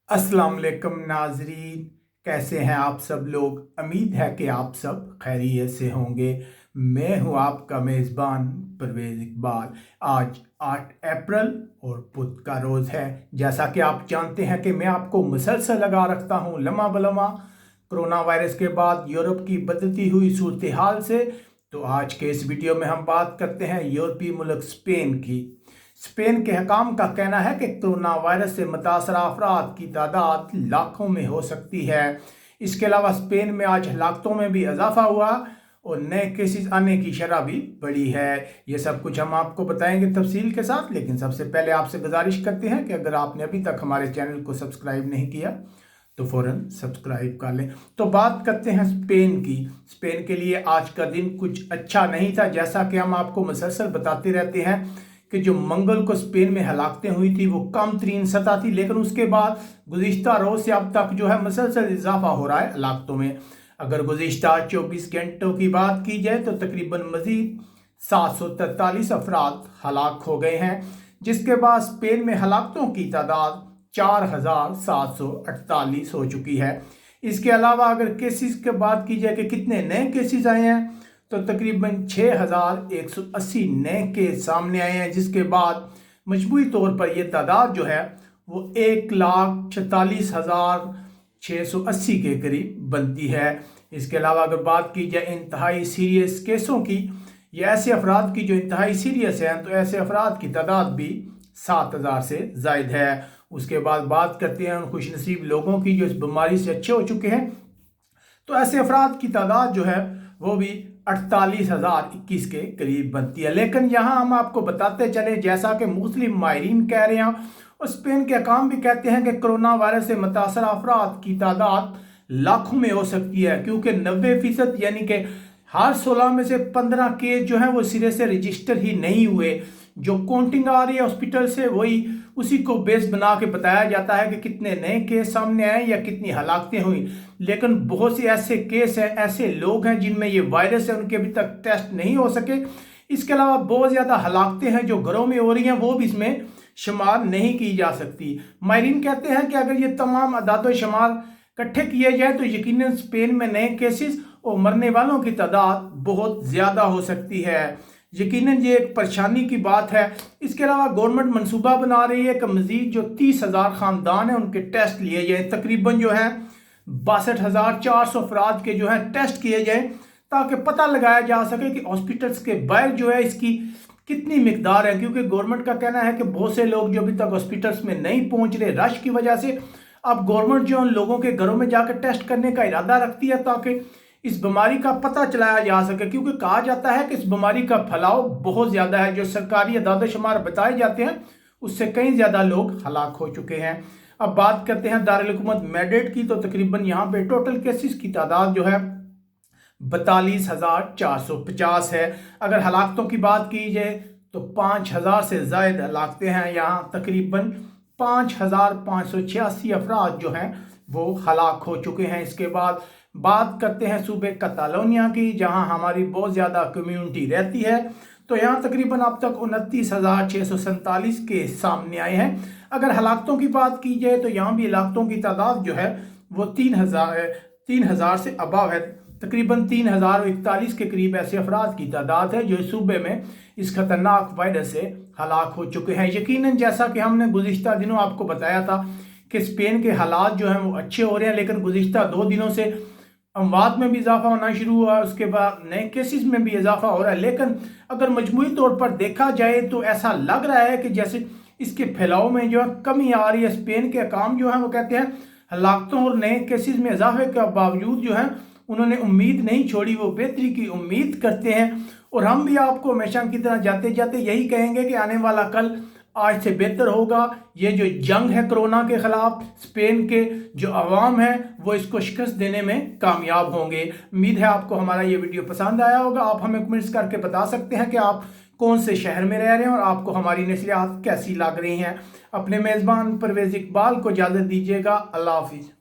अस्सलाम वालेकुम नाजरीन, कैसे हैं आप सब लोग। उम्मीद है कि आप सब खैरियत से होंगे। मैं हूं आपका मेज़बान परवेज़ इकबाल। आज 8 अप्रैल और बुध का रोज़ है। जैसा कि आप जानते हैं कि मैं आपको मुसलसल लगा रखता हूं लम्हा बलम्हा कोरोना वायरस के बाद यूरोप की बदलती हुई सूरत हाल से। तो आज के इस वीडियो में हम बात करते हैं यूरोपीय मुल्क स्पेन की। स्पेन के हकाम का कहना है कि कोरोना वायरस से मुतासरा अफराद की तादाद लाखों में हो सकती है। इसके अलावा स्पेन में आज हलाकतों में भी इजाफा हुआ और नए केसेस आने की शरह भी बढ़ी है। ये सब कुछ हम आपको बताएंगे तफसील के साथ, लेकिन सबसे पहले आपसे गुजारिश करते हैं कि अगर आपने अभी तक हमारे चैनल को सब्सक्राइब नहीं किया तो फ़ौरन सब्सक्राइब कर लें। तो बात करते हैं स्पेन की। स्पेन के लिए आज का दिन कुछ अच्छा नहीं था। जैसा कि हम आपको मुसलसल बताते रहते हैं कि जो मंगल को स्पेन में हलाकतें हुई थी वो कम तरीन सतह थी, लेकिन उसके बाद गुज़िश्ता रोज़ से अब तक जो है मुसलसल इजाफा हो रहा है हलाकतों में। अगर गुज़िश्ता 24 घंटों की बात की जाए तो तकरीबन मज़ीद 743 अफराद हलाक हो गए हैं, जिसके बाद स्पेन में हलाकतों की तादाद 4748 हो चुकी है। इसके अलावा अगर केसेस की बात की जाए कि कितने नए केसेस आए हैं तो तकरीबन 6180 नए केस सामने आए हैं, जिसके बाद मजमूई तौर पर यह तादाद जो है वो 1,46,680 के करीब बनती है। इसके अलावा अगर बात की जाए इंतहाई सीरियस केसों की या ऐसे अफराद की जो इंतहाई सीरियस हैं, तो ऐसे अफराद की तादाद भी 7000 से ज़ायद है। उसके बाद बात करते हैं उन खुशनसीब लोगों की जो इस बीमारी से अच्छे हो चुके हैं, तो ऐसे अफराद की तादाद जो है वो भी 48,021 के करीब बनती है। लेकिन यहाँ हम आपको बताते चले, जैसा कि मुस्लिम माहिरीन कह रहे हैं और स्पेन के हकाम भी कहते हैं कि कोरोना वायरस से मुतासर अफराद की तादाद लाखों में हो सकती है, क्योंकि 90% यानी कि हर 16 में से 15 केस जो हैं वो सिरे से रजिस्टर ही नहीं हुए। जो काउंटिंग आ रही है हॉस्पिटल से वही उसी को बेस बना के बताया जाता है कि कितने नए केस सामने आए या कितनी हलाकतें हुई। लेकिन बहुत से ऐसे केस हैं, ऐसे लोग हैं जिनमें ये वायरस है, उनके अभी तक टेस्ट नहीं हो सके। इसके अलावा बहुत ज़्यादा हलाकतें हैं जो घरों में हो रही हैं, वो भी इसमें शुमार नहीं की जा सकती। माहिरीन कहते हैं कि अगर ये तमाम अदाद शुमार इकट्ठे किए जाए तो यकीनन स्पेन में नए केसेस और मरने वालों की तादाद बहुत ज़्यादा हो सकती है। यकीनन ये एक परेशानी की बात है। इसके अलावा गवर्नमेंट मंसूबा बना रही है कि मजीद जो 30,000 ख़ानदान हैं उनके टेस्ट लिए जाएँ। तकरीबन जो है 62,400 अफराद के जो है टेस्ट किए जाएँ, ताकि पता लगाया जा सके कि हॉस्पिटल्स के बाहर जो है इसकी कितनी मिकदार है। क्योंकि गवर्नमेंट का कहना है कि बहुत से लोग जो अभी तक हॉस्पिटल्स में नहीं पहुंच रहे रश की वजह से, अब गवर्नमेंट जो उन लोगों के घरों में जाकर टेस्ट करने का इरादा रखती है ताकि इस बीमारी का पता चलाया जा सके। क्योंकि कहा जाता है कि इस बीमारी का फैलाव बहुत ज़्यादा है। जो सरकारी अदाद शुमार बताए जाते हैं उससे कई ज़्यादा लोग हलाक हो चुके हैं। अब बात करते हैं दारुल हुकूमत मैड्रिड की, तो तकरीबन यहाँ पे टोटल केसेस की तादाद जो है 42,450 है। अगर हलाकतों की बात की जाए तो 5,000 से ज़ायद हलाकतें हैं। यहाँ तकरीबन 5,586 अफराद जो हैं वो हलाक हो चुके हैं। इसके बाद बात करते हैं सूबे कतालोनिया की, जहां हमारी बहुत ज़्यादा कम्युनिटी रहती है। तो यहाँ तकरीबन अब तक 29,647 के सामने आए हैं। अगर हलाकतों की बात की जाए तो यहाँ भी हलाकतों की तादाद जो है वो 3,000 से अबव है। तकरीबन 3,041 के करीब ऐसे अफराद की तादाद है जो इस सूबे में इस खतरनाक वायरस से हलाक हो चुके हैं। यकीनन जैसा कि हमने गुज़िश्ता दिनों आपको बताया था कि स्पेन के हालात जो हैं वो अच्छे हो रहे हैं, लेकिन गुज़िश्ता 2 दिनों से अमवात में भी इजाफा होना शुरू हुआ है, उसके बाद नए केसेस में भी इजाफा हो रहा है। लेकिन अगर मजमूई तौर पर देखा जाए तो ऐसा लग रहा है कि जैसे इसके फैलाव में जो है कमी आ रही है। स्पेन के हकाम जो हैं वो कहते हैं हलाकतों और नए केसेस में इजाफे के बावजूद जो है उन्होंने उम्मीद नहीं छोड़ी, वो बेहतरी की उम्मीद करते हैं। और हम भी आपको हमेशा की तरह जाते जाते यही कहेंगे कि आने वाला कल आज से बेहतर होगा। ये जो जंग है कोरोना के खिलाफ, स्पेन के जो अवाम है वो इसको शिकस्त देने में कामयाब होंगे। उम्मीद है आपको हमारा ये वीडियो पसंद आया होगा। आप हमें कमेंट्स करके बता सकते हैं कि आप कौन से शहर में रह रहे हैं और आपको हमारी नशरियात कैसी लग रही हैं। अपने मेज़बान परवेज़ इकबाल को इजाज़त दीजिएगा। अल्लाह हाफिज़।